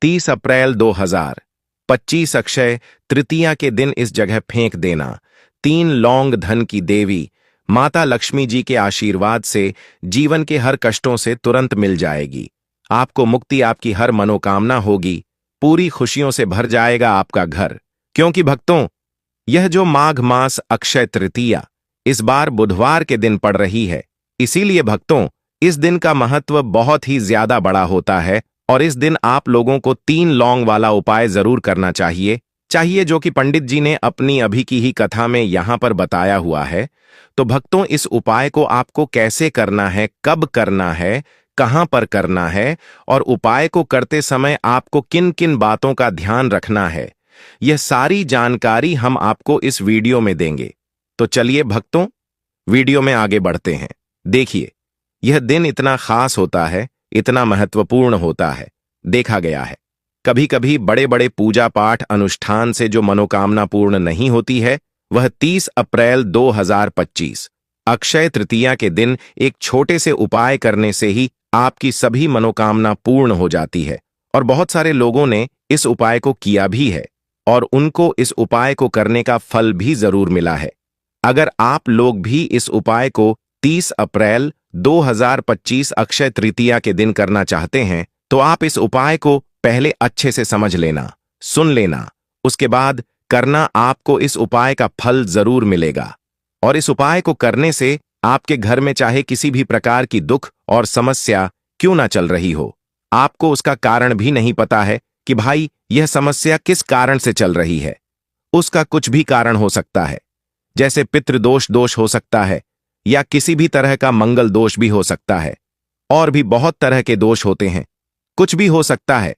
30 अप्रैल 2025 अक्षय तृतीया के दिन इस जगह फेंक देना। 3 लौंग धन की देवी माता लक्ष्मी जी के आशीर्वाद से जीवन के हर कष्टों से तुरंत मिल जाएगी। आपको मुक्ति, आपकी हर मनोकामना होगी, पूरी खुशियों से भर जाएगा आपका घर। क्योंकि भक्तों, यह जो माघ मास अक्षय तृतीया इस बार बुधवार के दिन पड़ रही है, इसीलिए भक्तों इस दिन का महत्व बहुत ही ज्यादा बड़ा होता है और इस दिन आप लोगों को 3 लौंग वाला उपाय जरूर करना चाहिए जो कि पंडित जी ने अपनी अभी की ही कथा में यहां पर बताया हुआ है। तो भक्तों, इस उपाय को आपको कैसे करना है, कब करना है, कहां पर करना है और उपाय को करते समय आपको किन किन बातों का ध्यान रखना है, यह सारी जानकारी हम आपको इस वीडियो में देंगे। तो चलिए भक्तों, वीडियो में आगे बढ़ते हैं। देखिए, यह दिन इतना खास होता है, इतना महत्वपूर्ण होता है। देखा गया है कभी कभी बड़े बड़े पूजा पाठ अनुष्ठान से जो मनोकामना पूर्ण नहीं होती है, वह 30 अप्रैल 2025 अक्षय तृतीया के दिन एक छोटे से उपाय करने से ही आपकी सभी मनोकामना पूर्ण हो जाती है। और बहुत सारे लोगों ने इस उपाय को किया भी है और उनको इस उपाय को करने का फल भी जरूर मिला है। अगर आप लोग भी इस उपाय को 30 अप्रैल 2025 अक्षय तृतीया के दिन करना चाहते हैं, तो आप इस उपाय को पहले अच्छे से समझ लेना, सुन लेना, उसके बाद करना। आपको इस उपाय का फल जरूर मिलेगा। और इस उपाय को करने से आपके घर में चाहे किसी भी प्रकार की दुख और समस्या क्यों ना चल रही हो, आपको उसका कारण भी नहीं पता है कि भाई यह समस्या किस कारण से चल रही है। उसका कुछ भी कारण हो सकता है, जैसे पितृदोष हो सकता है या किसी भी तरह का मंगल दोष भी हो सकता है, और भी बहुत तरह के दोष होते हैं, कुछ भी हो सकता है।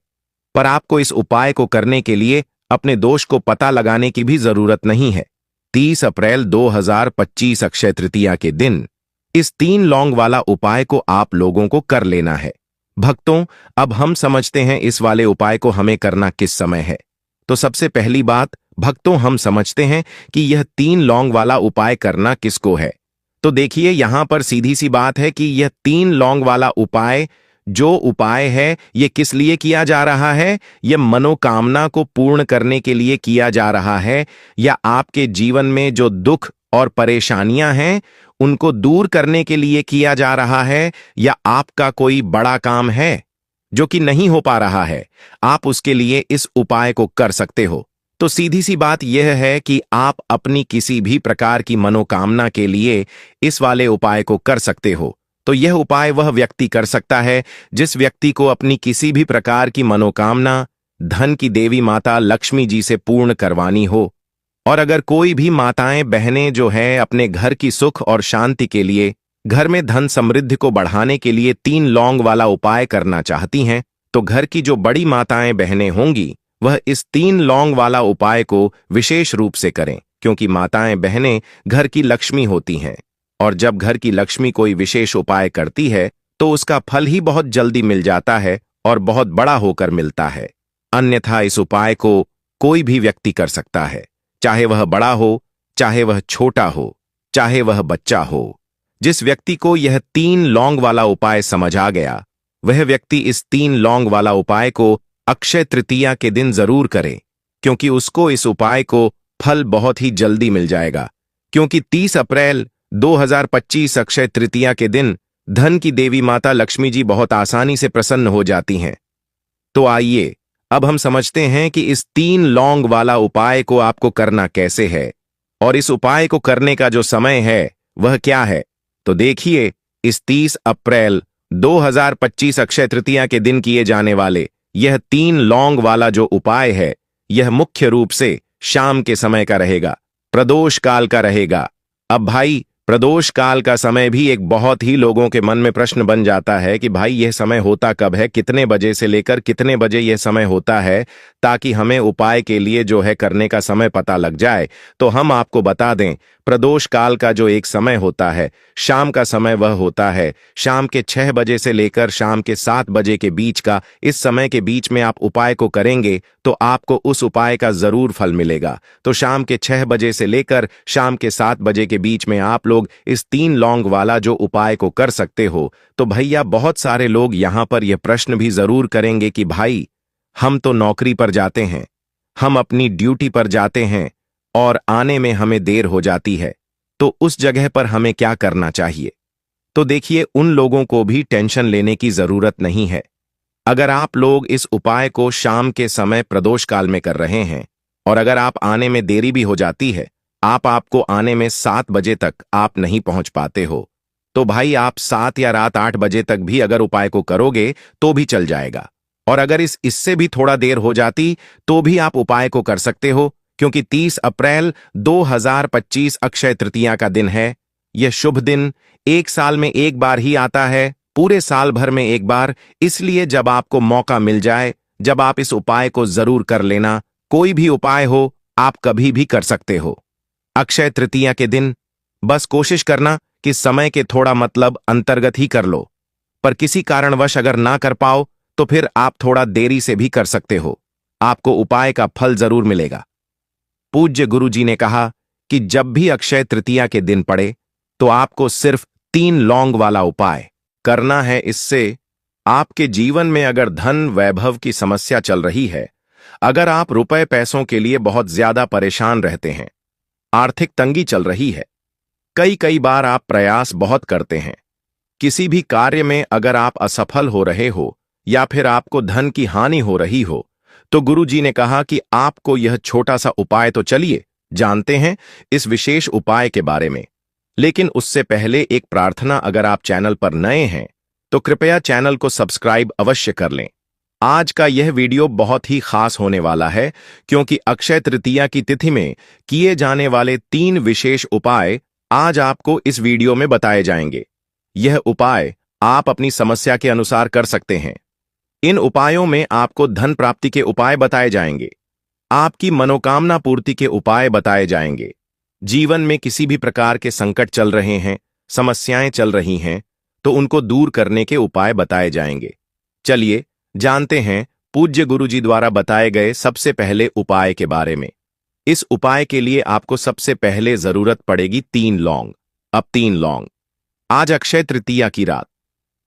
पर आपको इस उपाय को करने के लिए अपने दोष को पता लगाने की भी जरूरत नहीं है। 30 अप्रैल 2025 अक्षय तृतीया के दिन इस 3 लौंग वाला उपाय को आप लोगों को कर लेना है। भक्तों, अब हम समझते हैं इस वाले उपाय को हमें करना किस समय है। तो सबसे पहली बात भक्तों, हम समझते हैं कि यह 3 लौंग वाला उपाय करना किसको है। तो देखिए, यहां पर सीधी सी बात है कि यह 3 लौंग वाला उपाय जो उपाय है, ये किस लिए किया जा रहा है। यह मनोकामना को पूर्ण करने के लिए किया जा रहा है, या आपके जीवन में जो दुख और परेशानियां हैं उनको दूर करने के लिए किया जा रहा है, या आपका कोई बड़ा काम है जो कि नहीं हो पा रहा है, आप उसके लिए इस उपाय को कर सकते हो। तो सीधी सी बात यह है कि आप अपनी किसी भी प्रकार की मनोकामना के लिए इस वाले उपाय को कर सकते हो। तो यह उपाय वह व्यक्ति कर सकता है जिस व्यक्ति को अपनी किसी भी प्रकार की मनोकामना धन की देवी माता लक्ष्मी जी से पूर्ण करवानी हो। और अगर कोई भी माताएं बहनें जो है अपने घर की सुख और शांति के लिए, घर में धन समृद्धि को बढ़ाने के लिए 3 लौंग वाला उपाय करना चाहती हैं, तो घर की जो बड़ी माताएं बहनें होंगी वह इस 3 लौंग वाला उपाय को विशेष रूप से करें, क्योंकि माताएं बहनें घर की लक्ष्मी होती हैं। और जब घर की लक्ष्मी कोई विशेष उपाय करती है तो उसका फल ही बहुत जल्दी मिल जाता है और बहुत बड़ा होकर मिलता है। अन्यथा इस उपाय को कोई भी व्यक्ति कर सकता है, चाहे वह बड़ा हो, चाहे वह छोटा हो, चाहे वह बच्चा हो। जिस व्यक्ति को यह 3 लौंग वाला उपाय समझ आ गया, वह व्यक्ति इस 3 लौंग वाला उपाय को अक्षय तृतीया के दिन जरूर करे, क्योंकि उसको इस उपाय को फल बहुत ही जल्दी मिल जाएगा। क्योंकि 30 अप्रैल 2025 अक्षय तृतीया के दिन धन की देवी माता लक्ष्मी जी बहुत आसानी से प्रसन्न हो जाती हैं। तो आइए अब हम समझते हैं कि इस 3 लौंग वाला उपाय को आपको करना कैसे है और इस उपाय को करने का जो समय है वह क्या है। तो देखिए, इस 30 अप्रैल 2025 अक्षय तृतीया के दिन किए जाने वाले यह 3 लौंग वाला जो उपाय है, यह मुख्य रूप से शाम के समय का रहेगा, प्रदोष काल का रहेगा। अब भाई, प्रदोष काल का समय भी एक बहुत ही लोगों के मन में प्रश्न बन जाता है कि भाई यह समय होता कब है, कितने बजे से लेकर कितने बजे यह समय होता है, ताकि हमें उपाय के लिए जो है करने का समय पता लग जाए। तो हम आपको बता दें, प्रदोष काल का जो एक समय होता है, शाम का समय, वह होता है शाम के 6 बजे से लेकर शाम के 7 बजे के बीच का। इस समय के बीच में आप उपाय को करेंगे तो आपको उस उपाय का जरूर फल मिलेगा। तो शाम के 6 बजे से लेकर शाम के 7 बजे के बीच में आप लोग इस 3 लौंग वाला जो उपाय को कर सकते हो। तो भैया, बहुत सारे लोग यहां पर यह प्रश्न भी जरूर करेंगे कि भाई हम तो नौकरी पर जाते हैं, हम अपनी ड्यूटी पर जाते हैं और आने में हमें देर हो जाती है, तो उस जगह पर हमें क्या करना चाहिए? तो देखिए, उन लोगों को भी टेंशन लेने की जरूरत नहीं है। अगर आप लोग इस उपाय को शाम के समय प्रदोष काल में कर रहे हैं और अगर आप आने में देरी भी हो जाती है, आपको आने में 7 बजे तक आप नहीं पहुंच पाते हो, तो भाई आप 7 या रात 8 बजे तक भी अगर उपाय को करोगे तो भी चल जाएगा। और अगर इससे भी थोड़ा देर हो जाती तो भी आप उपाय को कर सकते हो, क्योंकि 30 अप्रैल 2025 अक्षय तृतीया का दिन है। यह शुभ दिन 1 साल में एक बार ही आता है, पूरे साल भर में एक बार। इसलिए जब आपको मौका मिल जाए, जब आप इस उपाय को जरूर कर लेना। कोई भी उपाय हो, आप कभी भी कर सकते हो। अक्षय तृतीया के दिन बस कोशिश करना कि समय के थोड़ा मतलब अंतर्गत ही कर लो, पर किसी कारणवश अगर ना कर पाओ तो फिर आप थोड़ा देरी से भी कर सकते हो, आपको उपाय का फल जरूर मिलेगा। पूज्य गुरु जी ने कहा कि जब भी अक्षय तृतीया के दिन पड़े तो आपको सिर्फ 3 लौंग वाला उपाय करना है। इससे आपके जीवन में अगर धन वैभव की समस्या चल रही है, अगर आप रुपए पैसों के लिए बहुत ज्यादा परेशान रहते हैं, आर्थिक तंगी चल रही है, कई बार आप प्रयास बहुत करते हैं, किसी भी कार्य में अगर आप असफल हो रहे हो या फिर आपको धन की हानि हो रही हो, तो गुरु जी ने कहा कि आपको यह छोटा सा उपाय तो चलिए जानते हैं इस विशेष उपाय के बारे में। लेकिन उससे पहले एक प्रार्थना, अगर आप चैनल पर नए हैं तो कृपया चैनल को सब्सक्राइब अवश्य कर लें। आज का यह वीडियो बहुत ही खास होने वाला है, क्योंकि अक्षय तृतीया की तिथि में किए जाने वाले 3 विशेष उपाय आज आपको इस वीडियो में बताए जाएंगे। यह उपाय आप अपनी समस्या के अनुसार कर सकते हैं। इन उपायों में आपको धन प्राप्ति के उपाय बताए जाएंगे, आपकी मनोकामना पूर्ति के उपाय बताए जाएंगे। जीवन में किसी भी प्रकार के संकट चल रहे हैं, समस्याएं चल रही हैं, तो उनको दूर करने के उपाय बताए जाएंगे। चलिए जानते हैं पूज्य गुरु जी द्वारा बताए गए सबसे पहले उपाय के बारे में। इस उपाय के लिए आपको सबसे पहले जरूरत पड़ेगी 3 लौंग। अब 3 लौंग, आज अक्षय तृतीया की रात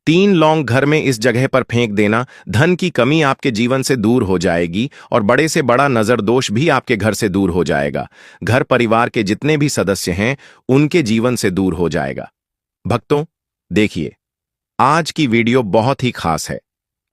3 लौंग घर में इस जगह पर फेंक देना। धन की कमी आपके जीवन से दूर हो जाएगी और बड़े से बड़ा नजर दोष भी आपके घर से दूर हो जाएगा। घर परिवार के जितने भी सदस्य हैं उनके जीवन से दूर हो जाएगा। भक्तों, देखिए, आज की वीडियो बहुत ही खास है,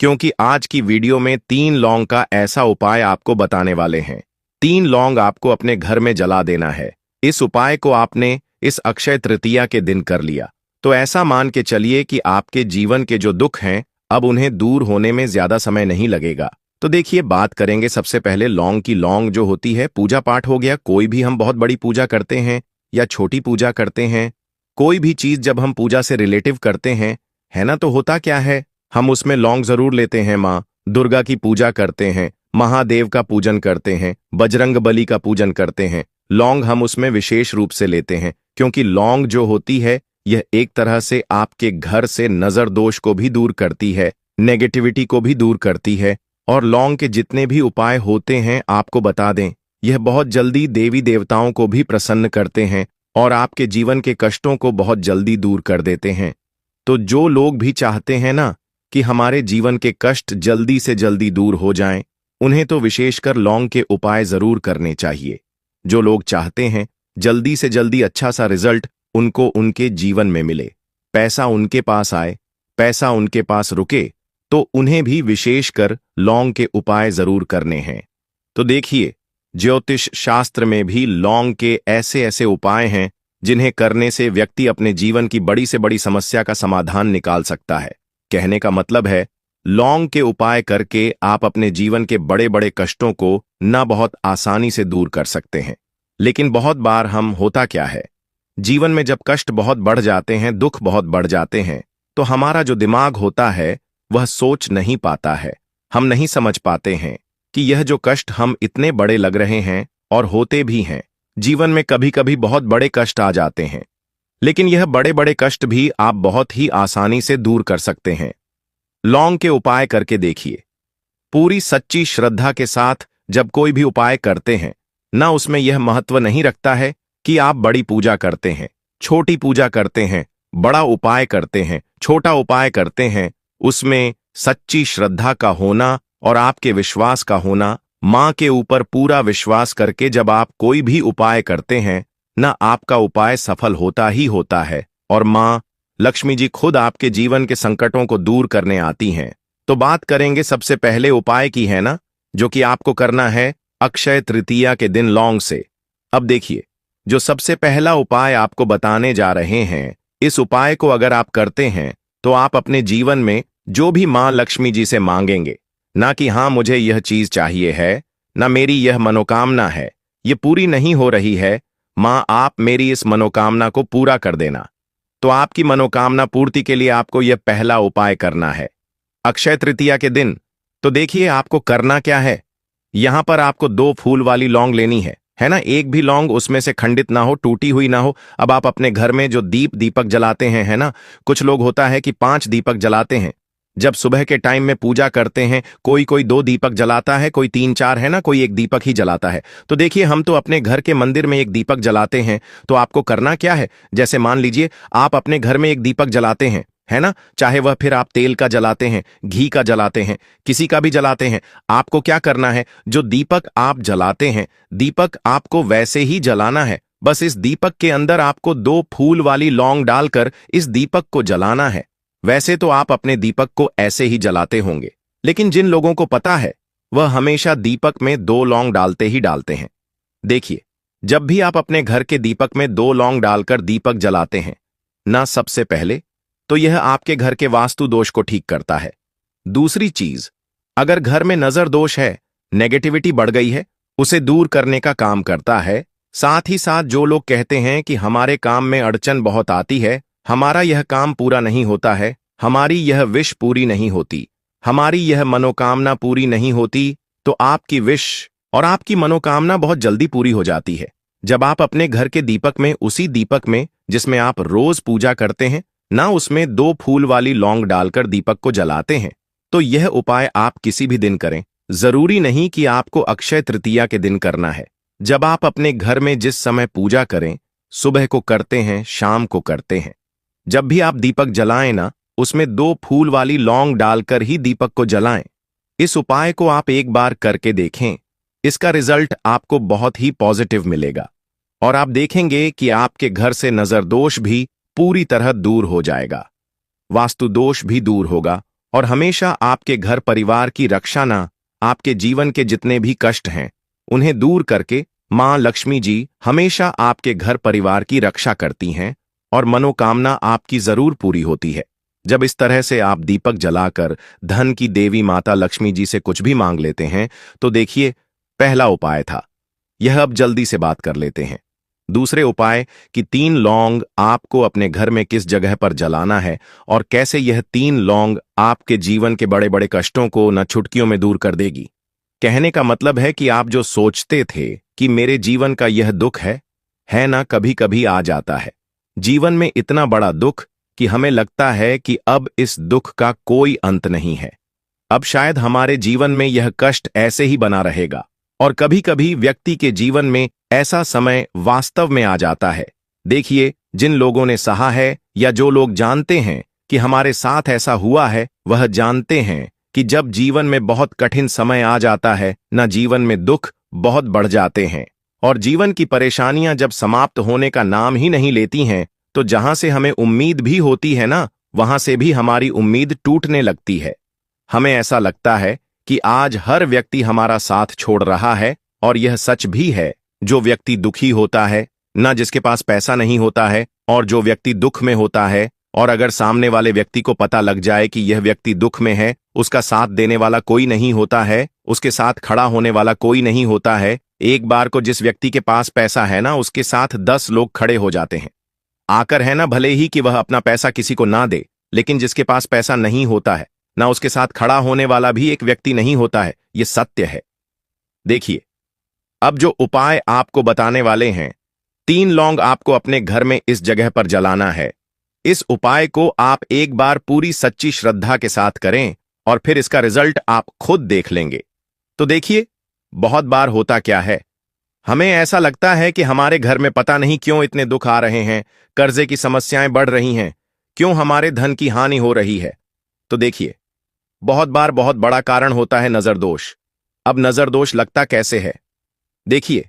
क्योंकि आज की वीडियो में 3 लौंग का ऐसा उपाय आपको बताने वाले हैं। 3 लौंग आपको अपने घर में जला देना है। इस उपाय को आपने इस अक्षय तृतीया के दिन कर लिया तो ऐसा मान के चलिए कि आपके जीवन के जो दुख हैं अब उन्हें दूर होने में ज्यादा समय नहीं लगेगा। तो देखिए, बात करेंगे सबसे पहले लौंग की। लौंग जो होती है, पूजा पाठ हो गया, कोई भी हम बहुत बड़ी पूजा करते हैं या छोटी पूजा करते हैं, कोई भी चीज जब हम पूजा से रिलेटिव करते हैं, है ना, तो होता क्या है, हम उसमें लौंग जरूर लेते हैं। माँ दुर्गा की पूजा करते हैं, महादेव का पूजन करते हैं, बजरंग बली का पूजन करते हैं, लौंग हम उसमें विशेष रूप से लेते हैं, क्योंकि लौंग जो होती है यह एक तरह से आपके घर से नजर दोष को भी दूर करती है, नेगेटिविटी को भी दूर करती है। और लौंग के जितने भी उपाय होते हैं आपको बता दें, यह बहुत जल्दी देवी देवताओं को भी प्रसन्न करते हैं और आपके जीवन के कष्टों को बहुत जल्दी दूर कर देते हैं। तो जो लोग भी चाहते हैं ना कि हमारे जीवन के कष्ट जल्दी से जल्दी दूर हो जाएं, उन्हें तो विशेषकर लौंग के उपाय जरूर करने चाहिए। जो लोग चाहते हैं जल्दी से जल्दी अच्छा सा रिजल्ट उनको उनके जीवन में मिले, पैसा उनके पास आए, पैसा उनके पास रुके, तो उन्हें भी विशेषकर लौंग के उपाय जरूर करने हैं। तो देखिए, ज्योतिष शास्त्र में भी लौंग के ऐसे ऐसे उपाय हैं जिन्हें करने से व्यक्ति अपने जीवन की बड़ी से बड़ी समस्या का समाधान निकाल सकता है। कहने का मतलब है, लौंग के उपाय करके आप अपने जीवन के बड़े बड़े कष्टों को न बहुत आसानी से दूर कर सकते हैं। लेकिन बहुत बार हम होता क्या है, जीवन में जब कष्ट बहुत बढ़ जाते हैं, दुख बहुत बढ़ जाते हैं, तो हमारा जो दिमाग होता है वह सोच नहीं पाता है। हम नहीं समझ पाते हैं कि यह जो कष्ट हम इतने बड़े लग रहे हैं और होते भी हैं। जीवन में कभी कभी बहुत बड़े कष्ट आ जाते हैं, लेकिन यह बड़े बड़े कष्ट भी आप बहुत ही आसानी से दूर कर सकते हैं। लौंग के उपाय करके देखिए। पूरी सच्ची श्रद्धा के साथ जब कोई भी उपाय करते हैं ना, उसमें यह महत्व नहीं रखता है कि आप बड़ी पूजा करते हैं, छोटी पूजा करते हैं, बड़ा उपाय करते हैं, छोटा उपाय करते हैं, उसमें सच्ची श्रद्धा का होना और आपके विश्वास का होना, मां के ऊपर पूरा विश्वास करके जब आप कोई भी उपाय करते हैं ना, आपका उपाय सफल होता ही होता है और मां लक्ष्मी जी खुद आपके जीवन के संकटों को दूर करने आती हैं। तो बात करेंगे सबसे पहले उपाय की, है ना, जो कि आपको करना है अक्षय तृतीया के दिन लौंग से। अब देखिए, जो सबसे पहला उपाय आपको बताने जा रहे हैं, इस उपाय को अगर आप करते हैं तो आप अपने जीवन में जो भी मां लक्ष्मी जी से मांगेंगे, ना कि हाँ मुझे यह चीज चाहिए है, ना मेरी यह मनोकामना है, ये पूरी नहीं हो रही है, मां आप मेरी इस मनोकामना को पूरा कर देना। तो आपकी मनोकामना पूर्ति के लिए आपको यह पहला उपाय करना है अक्षय तृतीया के दिन। तो देखिए आपको करना क्या है। यहां पर आपको 2 फूल वाली लौंग लेनी है ना। एक भी लौंग उसमें से खंडित ना हो, टूटी हुई ना हो। अब आप अपने घर में जो दीपक जलाते हैं, है ना, कुछ लोग होता है कि 5 दीपक जलाते हैं। जब सुबह के टाइम में पूजा करते हैं, कोई कोई 2 दीपक जलाता है, कोई 3-4, है ना, कोई 1 दीपक ही जलाता है। तो देखिए हम तो अपने घर के मंदिर में 1 दीपक जलाते हैं। तो आपको करना क्या है, जैसे मान लीजिए आप अपने घर में 1 दीपक जलाते हैं, है ना, चाहे वह फिर आप तेल का जलाते हैं, घी का जलाते हैं, किसी का भी जलाते हैं। आपको क्या करना है, जो दीपक आप जलाते हैं, दीपक आपको वैसे ही जलाना है। बस इस दीपक के अंदर आपको 2 फूल वाली लौंग डालकर इस दीपक को जलाना है। वैसे तो आप अपने दीपक को ऐसे ही जलाते होंगे, लेकिन जिन लोगों को पता है वह हमेशा दीपक में 2 लौंग डालते ही डालते हैं। देखिए, जब भी आप अपने घर के दीपक में 2 लौंग डालकर दीपक जलाते हैं ना, सबसे पहले तो यह आपके घर के वास्तु दोष को ठीक करता है। दूसरी चीज, अगर घर में नजर दोष है, नेगेटिविटी बढ़ गई है, उसे दूर करने का काम करता है। साथ ही साथ जो लोग कहते हैं कि हमारे काम में अड़चन बहुत आती है, हमारा यह काम पूरा नहीं होता है, हमारी यह विश पूरी नहीं होती, हमारी यह मनोकामना पूरी नहीं होती, तो आपकी विश और आपकी मनोकामना बहुत जल्दी पूरी हो जाती है जब आप अपने घर के दीपक में, उसी दीपक में जिसमें आप रोज पूजा करते हैं ना, उसमें 2 फूल वाली लौंग डालकर दीपक को जलाते हैं। तो यह उपाय आप किसी भी दिन करें, जरूरी नहीं कि आपको अक्षय तृतीया के दिन करना है। जब आप अपने घर में जिस समय पूजा करें, सुबह को करते हैं, शाम को करते हैं, जब भी आप दीपक जलाएं ना, उसमें 2 फूल वाली लौंग डालकर ही दीपक को जलाएं। इस उपाय को आप एक बार करके देखें, इसका रिजल्ट आपको बहुत ही पॉजिटिव मिलेगा और आप देखेंगे कि आपके घर से नजर दोष भी पूरी तरह दूर हो जाएगा, वास्तु दोष भी दूर होगा और हमेशा आपके घर परिवार की रक्षा ना, आपके जीवन के जितने भी कष्ट हैं उन्हें दूर करके मां लक्ष्मी जी हमेशा आपके घर परिवार की रक्षा करती हैं और मनोकामना आपकी जरूर पूरी होती है। जब इस तरह से आप दीपक जलाकर धन की देवी माता लक्ष्मी जी से कुछ भी मांग लेते हैं, तो देखिए पहला उपाय था यह। अब जल्दी से बात कर लेते हैं दूसरे उपाय कि 3 लौंग आपको अपने घर में किस जगह पर जलाना है और कैसे यह 3 लौंग आपके जीवन के बड़े बड़े कष्टों को न चुटकियों में दूर कर देगी। कहने का मतलब है कि आप जो सोचते थे कि मेरे जीवन का यह दुख है ना, कभी कभी आ जाता है जीवन में इतना बड़ा दुख कि हमें लगता है कि अब इस दुख का कोई अंत नहीं है, अब शायद हमारे जीवन में यह कष्ट ऐसे ही बना रहेगा। और कभी कभी व्यक्ति के जीवन में ऐसा समय वास्तव में आ जाता है। देखिए, जिन लोगों ने सहा है या जो लोग जानते हैं कि हमारे साथ ऐसा हुआ है, वह जानते हैं कि जब जीवन में बहुत कठिन समय आ जाता है ना, जीवन में दुख बहुत बढ़ जाते हैं और जीवन की परेशानियां जब समाप्त होने का नाम ही नहीं लेती हैं, तो जहां से हमें उम्मीद भी होती है ना, वहां से भी हमारी उम्मीद टूटने लगती है। हमें ऐसा लगता है कि आज हर व्यक्ति हमारा साथ छोड़ रहा है और यह सच भी है। जो व्यक्ति दुखी होता है ना, जिसके पास पैसा नहीं होता है, और जो व्यक्ति दुख में होता है, और अगर सामने वाले व्यक्ति को पता लग जाए कि यह व्यक्ति दुख में है, उसका साथ देने वाला कोई नहीं होता है, उसके साथ खड़ा होने वाला कोई नहीं होता है। एक बार को जिस व्यक्ति के पास पैसा है ना, उसके साथ 10 लोग खड़े हो जाते हैं आकर, है ना, भले ही कि वह अपना पैसा किसी को ना दे, लेकिन जिसके पास पैसा नहीं होता है ना, उसके साथ खड़ा होने वाला भी एक व्यक्ति नहीं होता है। यह सत्य है। देखिए, अब जो उपाय आपको बताने वाले हैं, 3 लौंग आपको अपने घर में इस जगह पर जलाना है। इस उपाय को आप एक बार पूरी सच्ची श्रद्धा के साथ करें और फिर इसका रिजल्ट आप खुद देख लेंगे। तो देखिए, बहुत बार होता क्या है, हमें ऐसा लगता है कि हमारे घर में पता नहीं क्यों इतने दुख आ रहे हैं, कर्जे की समस्याएं बढ़ रही हैं, क्यों हमारे धन की हानि हो रही है। तो देखिए, बहुत बार बहुत बड़ा कारण होता है नजर दोष। अब नजर दोष लगता कैसे है? देखिए,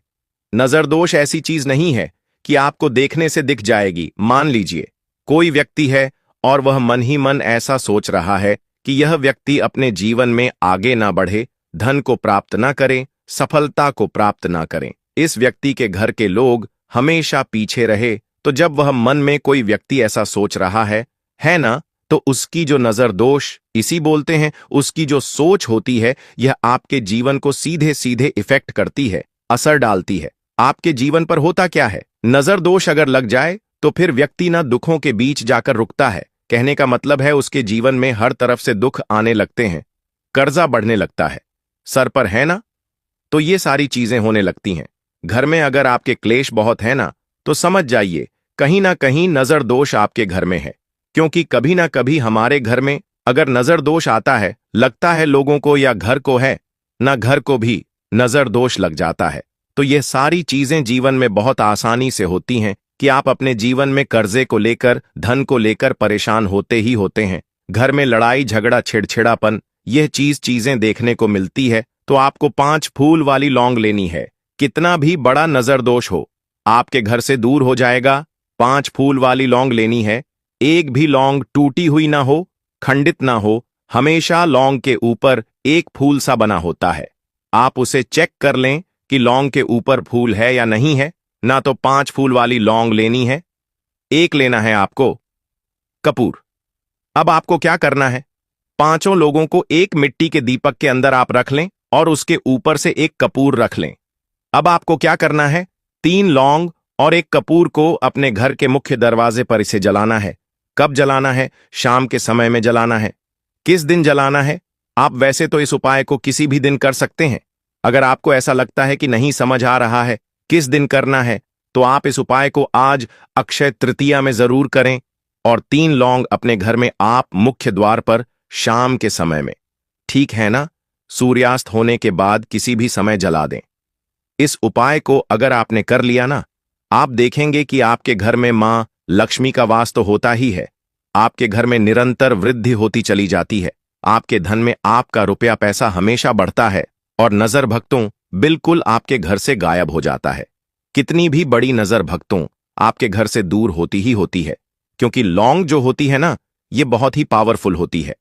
नजर दोष ऐसी चीज नहीं है कि आपको देखने से दिख जाएगी। मान लीजिए कोई व्यक्ति है और वह मन ही मन ऐसा सोच रहा है कि यह व्यक्ति अपने जीवन में आगे ना बढ़े, धन को प्राप्त ना करे, सफलता को प्राप्त ना करें, इस व्यक्ति के घर के लोग हमेशा पीछे रहे। तो जब वह मन में कोई व्यक्ति ऐसा सोच रहा है ना, तो उसकी जो नजर दोष इसी बोलते हैं, उसकी जो सोच होती है यह आपके जीवन को सीधे सीधे इफेक्ट करती है, असर डालती है। आपके जीवन पर होता क्या है, नजर दोष अगर लग जाए तो फिर व्यक्ति ना दुखों के बीच जाकर रुकता है। कहने का मतलब है उसके जीवन में हर तरफ से दुख आने लगते हैं, कर्जा बढ़ने लगता है, सर पर है ना, तो ये सारी चीजें होने लगती हैं। घर में अगर आपके क्लेश बहुत है ना, तो समझ जाइए कहीं ना कहीं नजर दोष आपके घर में है। क्योंकि कभी ना कभी हमारे घर में अगर नजर दोष आता है, लगता है लोगों को या घर को है ना, घर को भी नजर दोष लग जाता है। तो ये सारी चीजें जीवन में बहुत आसानी से होती हैं कि आप अपने जीवन में कर्जे को लेकर, धन को लेकर परेशान होते ही होते हैं। घर में लड़ाई झगड़ा छिड़छिड़ापन, यह चीजें देखने को मिलती है। तो आपको 5 फूल वाली लौंग लेनी है। कितना भी बड़ा नजर दोष हो, आपके घर से दूर हो जाएगा। 5 फूल वाली लौंग लेनी है। एक भी लौंग टूटी हुई ना हो, खंडित ना हो, हमेशा लौंग के ऊपर एक फूल सा बना होता है। आप उसे चेक कर लें कि लौंग के ऊपर फूल है या नहीं है ना। तो 5 फूल वाली लौंग लेनी है। एक लेना है आपको कपूर। अब आपको क्या करना है, 5 लोगों को एक मिट्टी के दीपक के अंदर आप रख लें और उसके ऊपर से एक कपूर रख लें। अब आपको क्या करना है, 3 लौंग और एक कपूर को अपने घर के मुख्य दरवाजे पर इसे जलाना है। कब जलाना है? शाम के समय में जलाना है। किस दिन जलाना है? आप वैसे तो इस उपाय को किसी भी दिन कर सकते हैं। अगर आपको ऐसा लगता है कि नहीं समझ आ रहा है किस दिन करना है, तो आप इस उपाय को आज अक्षय तृतीया में जरूर करें और 3 लौंग अपने घर में आप मुख्य द्वार पर शाम के समय में, ठीक है ना, सूर्यास्त होने के बाद किसी भी समय जला दें। इस उपाय को अगर आपने कर लिया ना, आप देखेंगे कि आपके घर में मां लक्ष्मी का वास तो होता ही है, आपके घर में निरंतर वृद्धि होती चली जाती है, आपके धन में आपका रुपया पैसा हमेशा बढ़ता है और नजर भक्तों बिल्कुल आपके घर से गायब हो जाता है। कितनी भी बड़ी नजर भक्तों आपके घर से दूर होती ही होती है, क्योंकि लौंग जो होती है ना, ये बहुत ही पावरफुल होती है।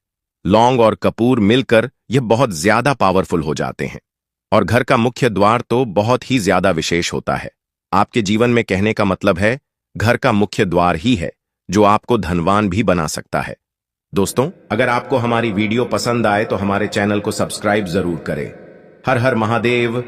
लौंग और कपूर मिलकर ये बहुत ज्यादा पावरफुल हो जाते हैं। और घर का मुख्य द्वार तो बहुत ही ज्यादा विशेष होता है। आपके जीवन में कहने का मतलब है घर का मुख्य द्वार ही है जो आपको धनवान भी बना सकता है। दोस्तों, अगर आपको हमारी वीडियो पसंद आए तो हमारे चैनल को सब्सक्राइब जरूर करें। हर हर महादेव।